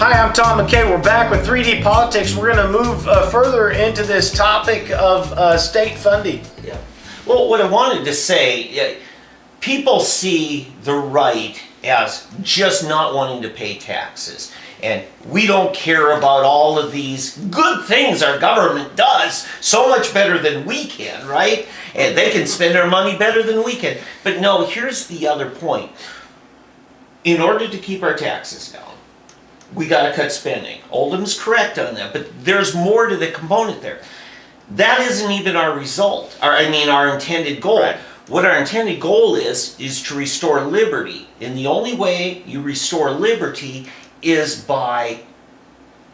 Hi, I'm Tom McCay. We're back with 3D Politics. We're going to move further into this topic of state funding. Yeah. Well, what I wanted to say, people see the right as just not wanting to pay taxes. And we don't care about all of these good things our government does so much better than we can, right? And they can spend their money better than we can. But no, here's the other point. In order to keep our taxes down, we got to cut spending. Oldham's correct on that, but there's more to the component there. That isn't even our result, our intended goal. Right. What our intended goal is to restore liberty. And the only way you restore liberty is by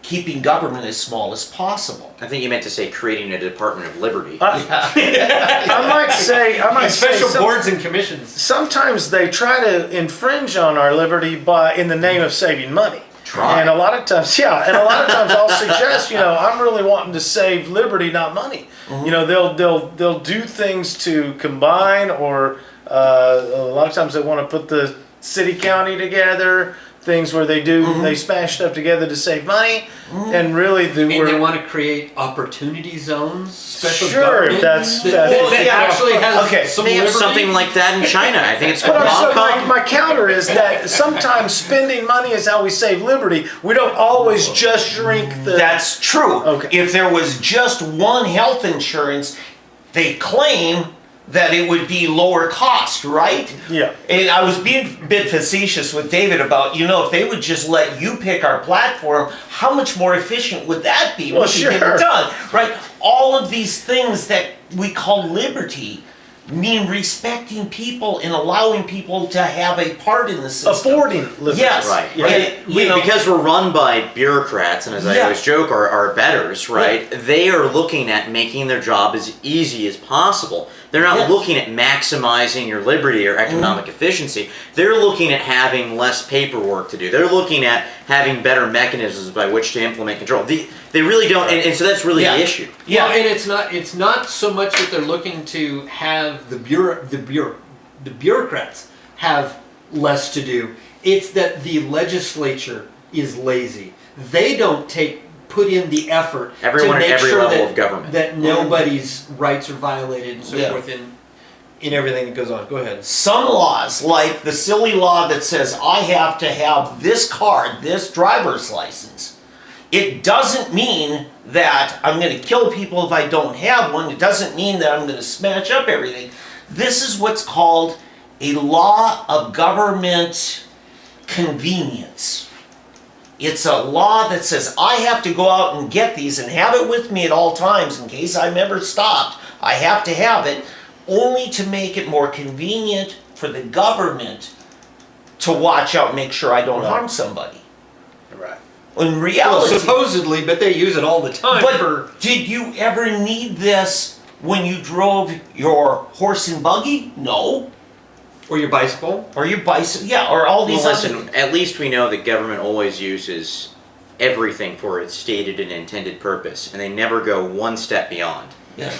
keeping government as small as possible. I think you meant to say creating a Department of Liberty. I might say special boards and commissions. Sometimes they try to infringe on our liberty in the name of saving money. Try. And a lot of times, I'll suggest, I'm really wanting to save liberty, not money. Mm-hmm. They'll do things to combine, or a lot of times they want to put the city county together. Things where they smash stuff together to save money, and really they want to create opportunity zones. Special sure, government that actually has some they have liberty. something like that in China. I think it's called But my counter is that sometimes spending money is how we save liberty. We don't always just shrink the. That's true. Okay. If there was just one health insurance, they claim that it would be lower cost, right? Yeah. And I was being a bit facetious with David about, if they would just let you pick our platform, how much more efficient would that be? Well, What could get sure. done, right? All of these things that we call liberty mean respecting people and allowing people to have a part in the system. Affording liberty. Yes. Right. And, because we're run by bureaucrats, and as I always joke, are betters, right? Yeah. They are looking at making their job as easy as possible. They're not looking at maximizing your liberty or economic efficiency. They're looking at having less paperwork to do. They're looking at having better mechanisms by which to implement control. They really don't, and so that's really the issue. Yeah, well, and it's not so much that they're looking to have the bureaucrats have less to do. It's that the legislature is lazy. They don't put in the effort Everyone to make at every sure level of government. that nobody's rights are violated and so forth in everything that goes on. Go ahead. Some laws, like the silly law that says I have to have this card, this driver's license, it doesn't mean that I'm going to kill people if I don't have one. It doesn't mean that I'm going to smash up everything. This is what's called a law of government convenience. It's a law that says I have to go out and get these and have it with me at all times in case I'm ever stopped. I have to have it only to make it more convenient for the government to watch out and make sure I don't harm somebody. Right. In reality, Well, supposedly, but they use it all the time. but did you ever need this when you drove your horse and buggy? No. or your bicycle. Or your bicycle, or all these Well, other listen, at least we know that government always uses everything for its stated and intended purpose, and they never go one step beyond. Yeah.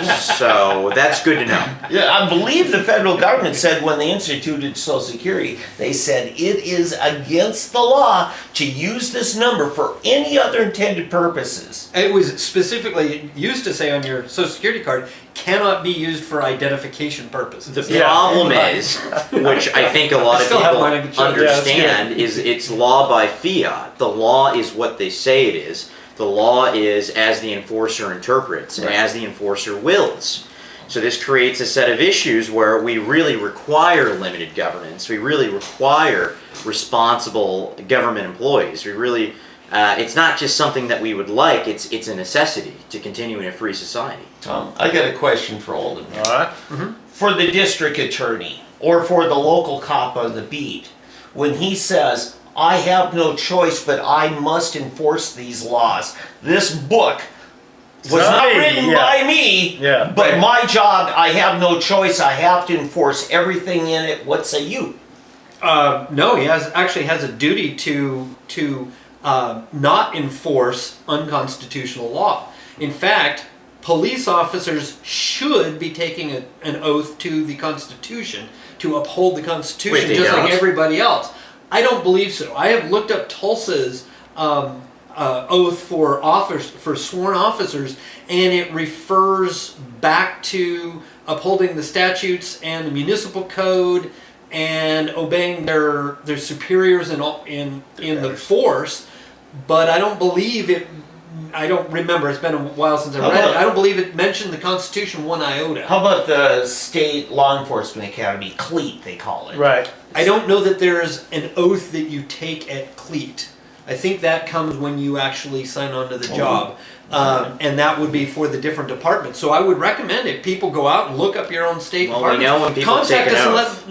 So that's good to know. Yeah, I believe the federal government said when they instituted Social Security, they said it is against the law to use this number for any other intended purposes. It was specifically used to say on your Social Security card, cannot be used for identification purposes. The problem is, which I think a lot of still have people mine, sure. understand, Yeah, is it's law by fiat. The law is what they say it is. The law is as the enforcer interprets and as the enforcer wills. So this creates a set of issues where we really require limited governance. We really require responsible government employees. We really, it's not just something that we would like, it's a necessity to continue in a free society. Tom, I got a question for Oldham. All right. For the district attorney or for the local cop on the beat, when he says, I have no choice, but I must enforce these laws. This book was not written by me, but my job, I have no choice. I have to enforce everything in it. What say you? No, he actually has a duty to not enforce unconstitutional law. In fact, police officers should be taking an oath to the Constitution to uphold the Constitution, Wait, just don't? like everybody else. I don't believe so. I have looked up Tulsa's oath for sworn officers, and it refers back to upholding the statutes and the municipal code and obeying their superiors in the force. But I don't believe it. I don't remember. It's been a while since I read it. I don't believe it mentioned the Constitution one iota. How about the State Law Enforcement Academy, CLEAT, they call it? Right. I don't know that there's an oath that you take at CLEAT. I think that comes when you actually sign on to the job. And that would be for the different departments. So I would recommend it. People go out and look up your own state Well, we departments. know when people Contact take an us oath.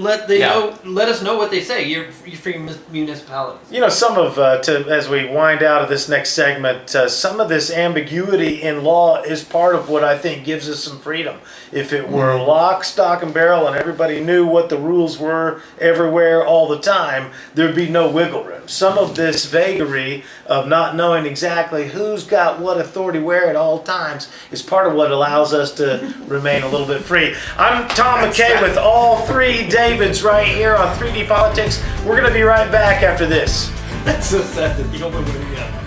and let us know what they say. You're for your municipalities. You know, some of, as we wind out of this next segment, some of this ambiguity in law is part of what I think gives us some freedom. If it were lock, stock, and barrel and everybody knew what the rules were everywhere all the time, there'd be no wiggle room. Some of this vagary of not knowing exactly who's got what authority where at all times is part of what allows us to remain a little bit free. I'm Tom McCay with all three Davids right here on 3D Politics. We're going to be right back after this. That's so sad that you don't know where to go.